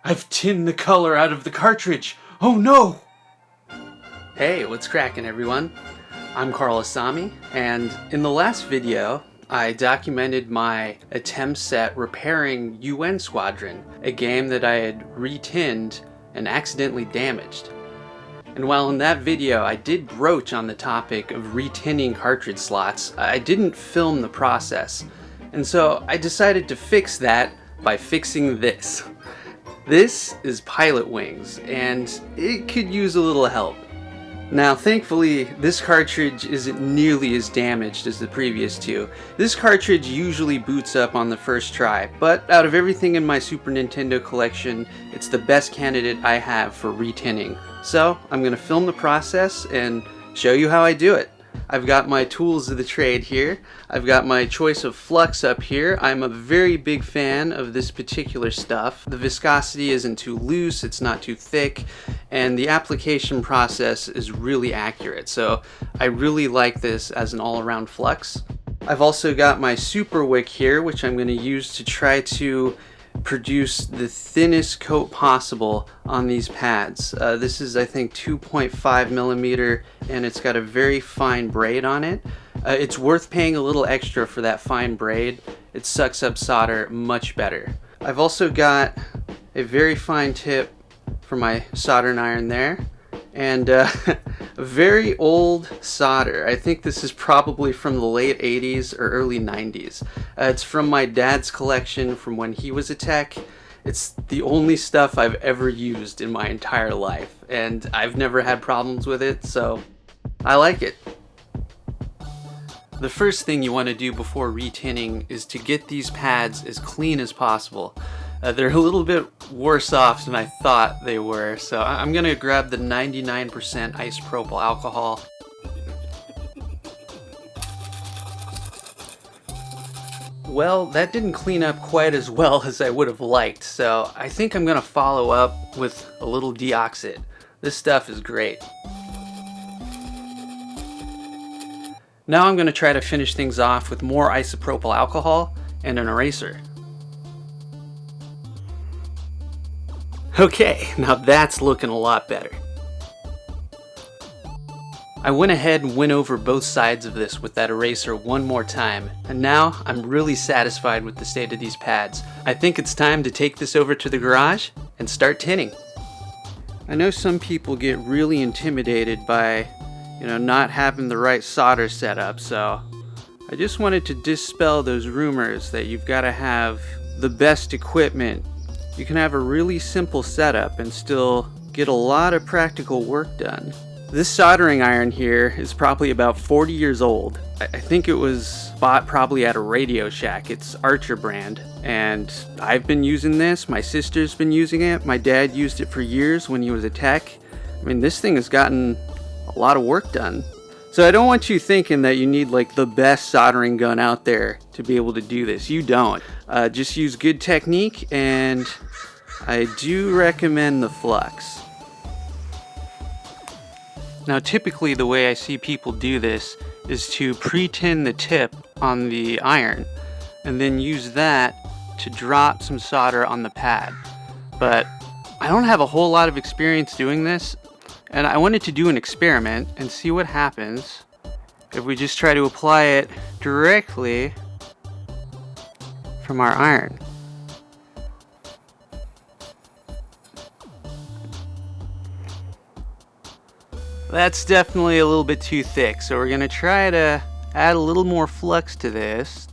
I've tinned the color out of the cartridge! Oh no! Hey, what's cracking everyone? I'm Carl Asami, and in the last video, I documented my attempts at repairing UN Squadron, a game that I had retinned and accidentally damaged. And while in that video I did broach on the topic of retinning cartridge slots, I didn't film the process. And so I decided to fix that by fixing this. This is Pilot Wings, and it could use a little help. Now thankfully, this cartridge isn't nearly as damaged as the previous two. This cartridge usually boots up on the first try, but out of everything in my Super Nintendo collection, it's the best candidate I have for retinning. So I'm going to film the process and show you how I do it. I've got my tools of the trade here. I've got my choice of Flux up here. I'm a very big fan of this particular stuff. The viscosity isn't too loose, it's not too thick, and the application process is really accurate. So I really like this as an all-around Flux. I've also got my Super Wick here, which I'm going to use to try to produce the thinnest coat possible on these pads. This is I think 2.5 millimeter and it's got a very fine braid on it. It's worth paying a little extra for that fine braid. It sucks up solder much better. I've also got a very fine tip for my soldering iron there, and a very old solder. I think this is probably from the late 80s or early 90s. It's from my dad's collection from when he was a tech. It's the only stuff I've ever used in my entire life, and I've never had problems with it, so I like it. The first thing you want to do before retinning is to get these pads as clean as possible. They're a little bit worse off than I thought they were, so I'm going to grab the 99% isopropyl alcohol. Well, that didn't clean up quite as well as I would have liked, so I think I'm going to follow up with a little DeoxIT. This stuff is great. Now I'm going to try to finish things off with more isopropyl alcohol and an eraser. Okay, now that's looking a lot better. I went ahead and went over both sides of this with that eraser one more time, and now I'm really satisfied with the state of these pads. I think it's time to take this over to the garage and start tinning. I know some people get really intimidated by, not having the right solder set up, so I just wanted to dispel those rumors that you've got to have the best equipment. You can have a really simple setup and still get a lot of practical work done. This soldering iron here is probably about 40 years old. I think it was bought probably at a Radio Shack. It's Archer brand, and I've been using this. My sister's been using it. My dad used it for years when he was a tech. I mean, this thing has gotten a lot of work done. So I don't want you thinking that you need like the best soldering gun out there to be able to do this. You don't. Just use good technique, and I do recommend the Flux. Now typically the way I see people do this is to pre-tin the tip on the iron and then use that to drop some solder on the pad. But I don't have a whole lot of experience doing this, and I wanted to do an experiment and see what happens if we just try to apply it directly from our iron. That's definitely a little bit too thick, so we're going to try to add a little more flux to this,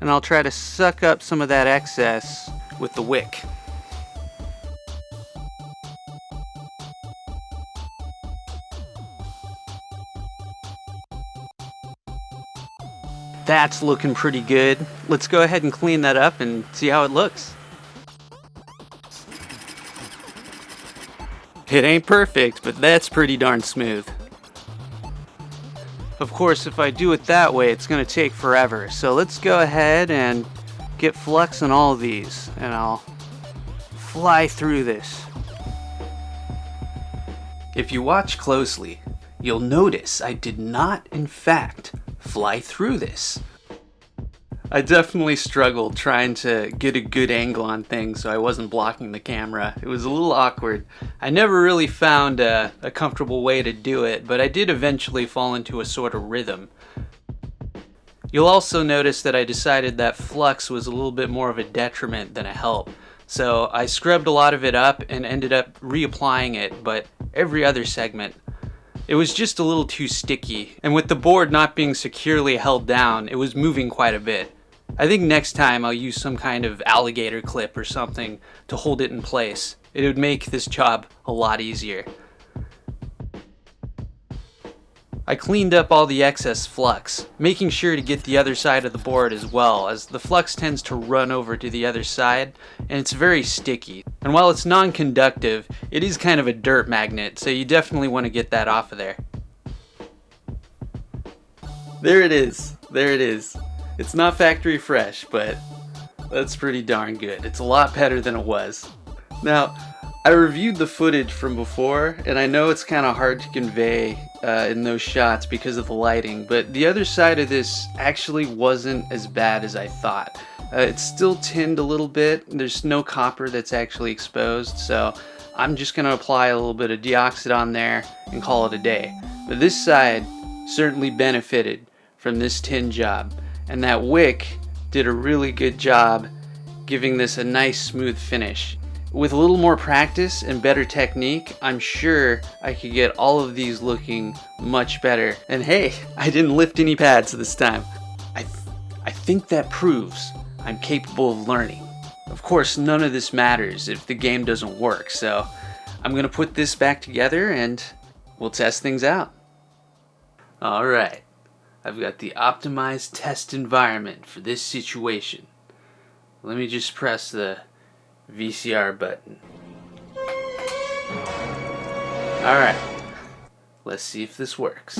and I'll try to suck up some of that excess with the wick. That's looking pretty good. Let's go ahead and clean that up and see how it looks. It ain't perfect, but that's pretty darn smooth. Of course, if I do it that way, it's going to take forever. So let's go ahead and get flux on all of these, and I'll fly through this. If you watch closely, you'll notice I did not, in fact, fly through this. I definitely struggled trying to get a good angle on things so I wasn't blocking the camera. It was a little awkward. I never really found a comfortable way to do it, but I did eventually fall into a sort of rhythm. You'll also notice that I decided that Flux was a little bit more of a detriment than a help. So I scrubbed a lot of it up and ended up reapplying it, but every other segment. It was just a little too sticky, and with the board not being securely held down, it was moving quite a bit. I think next time I'll use some kind of alligator clip or something to hold it in place. It would make this job a lot easier. I cleaned up all the excess flux, making sure to get the other side of the board as well, as the flux tends to run over to the other side, and it's very sticky. And while it's non-conductive, it is kind of a dirt magnet, so you definitely want to get that off of there. There it is. There it is. It's not factory fresh, but that's pretty darn good. It's a lot better than it was. Now, I reviewed the footage from before, and I know it's kind of hard to convey in those shots because of the lighting, but the other side of this actually wasn't as bad as I thought. It's still tinned a little bit. There's no copper that's actually exposed, so I'm just going to apply a little bit of DeoxIT on there and call it a day. But this side certainly benefited from this tin job, and that Wick did a really good job giving this a nice smooth finish. With a little more practice and better technique, I'm sure I could get all of these looking much better. And hey, I didn't lift any pads this time. I think that proves I'm capable of learning. Of course, none of this matters if the game doesn't work, so I'm gonna put this back together and we'll test things out. Alright, I've got the optimized test environment for this situation. Let me just press the VCR button. Alright, let's see if this works.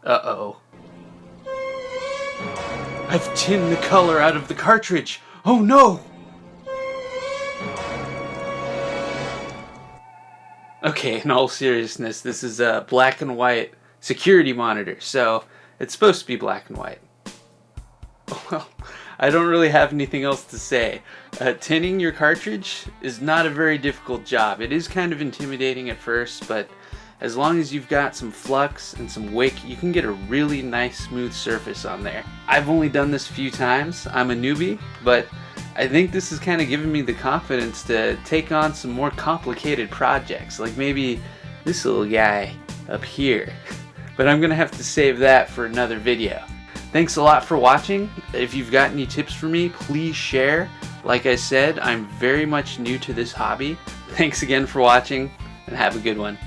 Uh-oh. I've tinned the color out of the cartridge. Oh no! Okay, in all seriousness, this is a black and white security monitor, so it's supposed to be black and white. Well, I don't really have anything else to say. Tinning your cartridge is not a very difficult job. It is kind of intimidating at first, but as long as you've got some flux and some wick, you can get a really nice smooth surface on there. I've only done this a few times. I'm a newbie, but I think this has kind of given me the confidence to take on some more complicated projects, like maybe this little guy up here. But I'm gonna have to save that for another video. Thanks a lot for watching. If you've got any tips for me, please share. Like I said, I'm very much new to this hobby. Thanks again for watching, and have a good one.